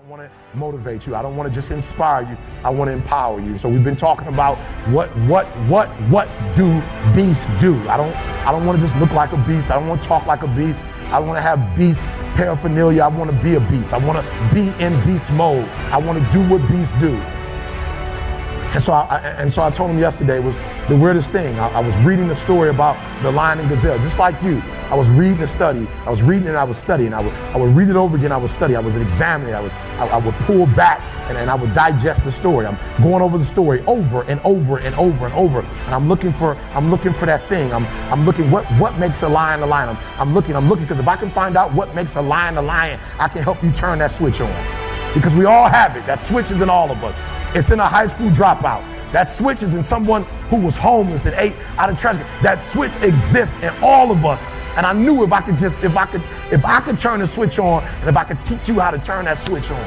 don't want to motivate you. I don't want to just inspire you. I want to empower you. So we've been talking about what do beasts do? I don't want to just look like a beast. I don't want to talk like a beast. I want to have beast paraphernalia. I want to be a beast. I want to be in beast mode. I want to do what beasts do. And so I told him yesterday was the weirdest thing. I was reading the story about the lion and gazelle, just like you. I was reading the study. I was reading and I was studying. I would read it over again. I would study. I was examining. I would pull back and I would digest the story. I'm going over the story over and over and over and over. And I'm looking for that thing. I'm looking what makes a lion a lion. I'm looking because if I can find out what makes a lion, I can help you turn that switch on. Because we all have it. That switch is in all of us. It's in a high school dropout. That switch is in someone who was homeless and ate out of trash. That switch exists in all of us. And I knew if I could turn the switch on, and if I could teach you how to turn that switch on.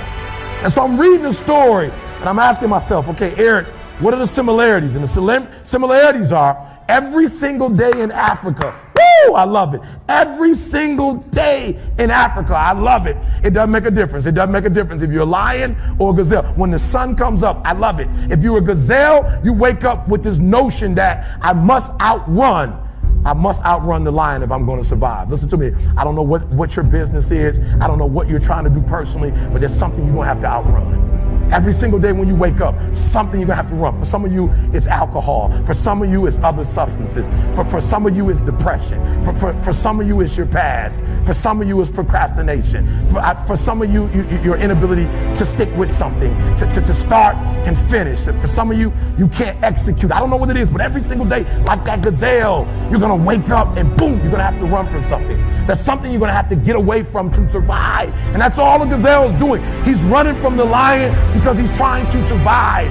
And so I'm reading the story and I'm asking myself, okay, Eric, what are the similarities? And the similarities are every single day in Africa. Woo, I love it. Every single day in Africa, I love it. It doesn't make a difference. It doesn't make a difference if you're a lion or a gazelle. When the sun comes up, I love it. If you're a gazelle, you wake up with this notion that I must outrun the lion if I'm going to survive. Listen to me. I don't know what your business is. I don't know what you're trying to do personally, but there's something you're going to have to outrun. Every single day when you wake up, something you're gonna have to run. For some of you, it's alcohol. For some of you, it's other substances. For some of you, it's depression. For some of you, it's your past. For some of you, it's procrastination. For some of you, your inability to stick with something, to start and finish. For some of you, you can't execute. I don't know what it is, but every single day, like that gazelle, you're gonna wake up and boom, you're gonna have to run from something. There's something you're gonna have to get away from to survive. And that's all the gazelle is doing. He's running from the lion because he's trying to survive.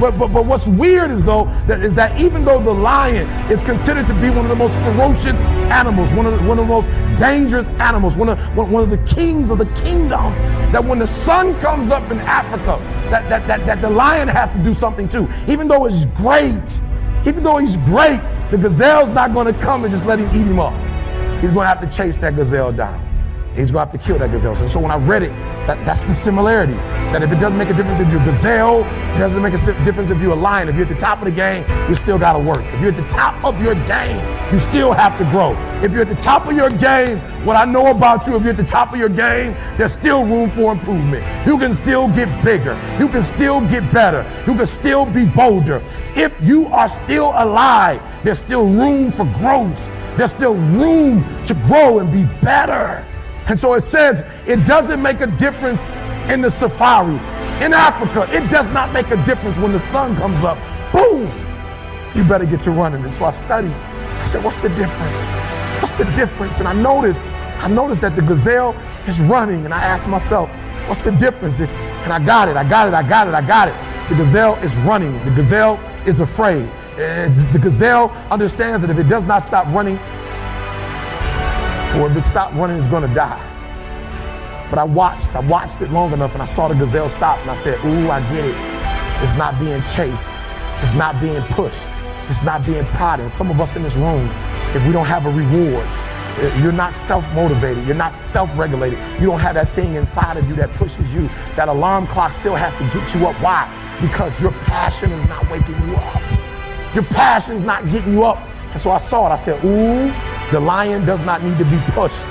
But what's weird is that even though the lion is considered to be one of the most ferocious animals, one of the most dangerous animals, one of the kings of the kingdom, that when the sun comes up in Africa, that the lion has to do something too. Even though he's great, the gazelle's not going to come and just let him eat him up. He's going to have to chase that gazelle down. He's going to have to kill that gazelle. So when I read it, that's the similarity. That if it doesn't make a difference if you're a gazelle, it doesn't make a difference if you're a lion. If you're at the top of the game, you still got to work. If you're at the top of your game, you still have to grow. If you're at the top of your game, what I know about you, if you're at the top of your game, there's still room for improvement. You can still get bigger. You can still get better. You can still be bolder. If you are still alive, there's still room for growth. There's still room to grow and be better. And so it says it doesn't make a difference in the safari. In Africa, it does not make a difference when the sun comes up. Boom! You better get to running. And so I studied. I said, what's the difference? What's the difference? And I noticed that the gazelle is running. And I asked myself, what's the difference? And I got it. The gazelle is running. The gazelle is afraid. The gazelle understands that if it does not stop running, or if it stopped running, it's going to die. But I watched it long enough and I saw the gazelle stop and I said, ooh, I get it. It's not being chased. It's not being pushed. It's not being prodded. Some of us in this room, if we don't have a reward, you're not self-motivated. You're not self-regulated. You don't have that thing inside of you that pushes you. That alarm clock still has to get you up. Why? Because your passion is not waking you up. Your passion is not getting you up. And so I saw it. I said, ooh, the lion does not need to be pushed.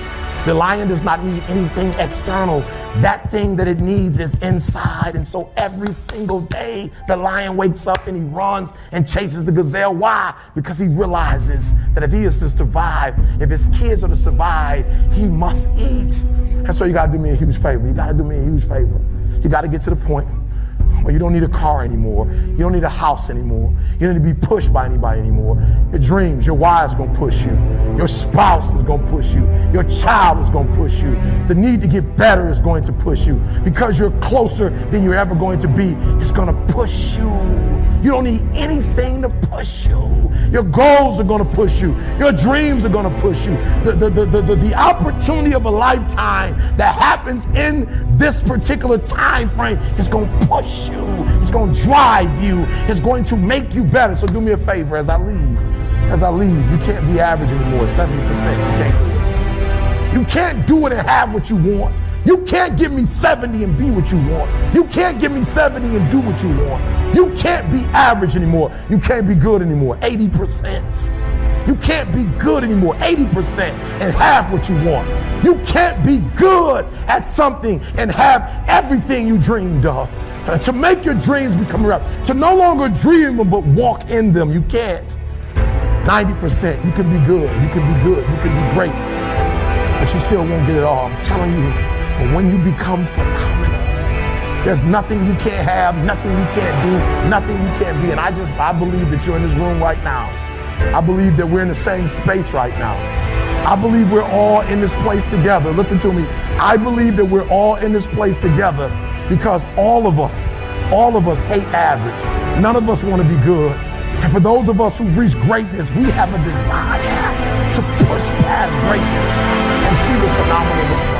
The lion does not need anything external. That thing that it needs is inside. And so every single day, the lion wakes up and he runs and chases the gazelle. Why? Because he realizes that if he is to survive, if his kids are to survive, he must eat. And so you got to do me a huge favor. You got to get to the point where you don't need a car anymore. You don't need a house anymore. You don't need to be pushed by anybody anymore. Your dreams, your wife is going to push you. Your spouse is going to push you. Your child is going to push you. The need to get better is going to push you. Because you're closer than you're ever going to be, it's going to push you. You don't need anything to push you. Your goals are going to push you. Your dreams are going to push you. The opportunity of a lifetime that happens in this particular time frame is going to push you. It's going to drive you. It's going to make you better. So do me a favor as I leave. You can't be average anymore, 70%. You can't do it. You can't do it and have what you want. You can't give me 70 and be what you want. You can't give me 70 and do what you want. You can't be average anymore. You can't be good anymore. 80%. You can't be good anymore. 80% and have what you want. You can't be good at something and have everything you dreamed of. To make your dreams become real. To no longer dream them but walk in them. You can't. 90%. You can be good. You can be good. You can be great. But you still won't get it all. I'm telling you. But when you become phenomenal, there's nothing you can't have, nothing you can't do, nothing you can't be. And I believe that you're in this room right now. I believe that we're in the same space right now. I believe we're all in this place together. Listen to me. I believe that we're all in this place together because all of us hate average. None of us want to be good. And for those of us who reach greatness, we have a desire to push past greatness and see what phenomenal looks like.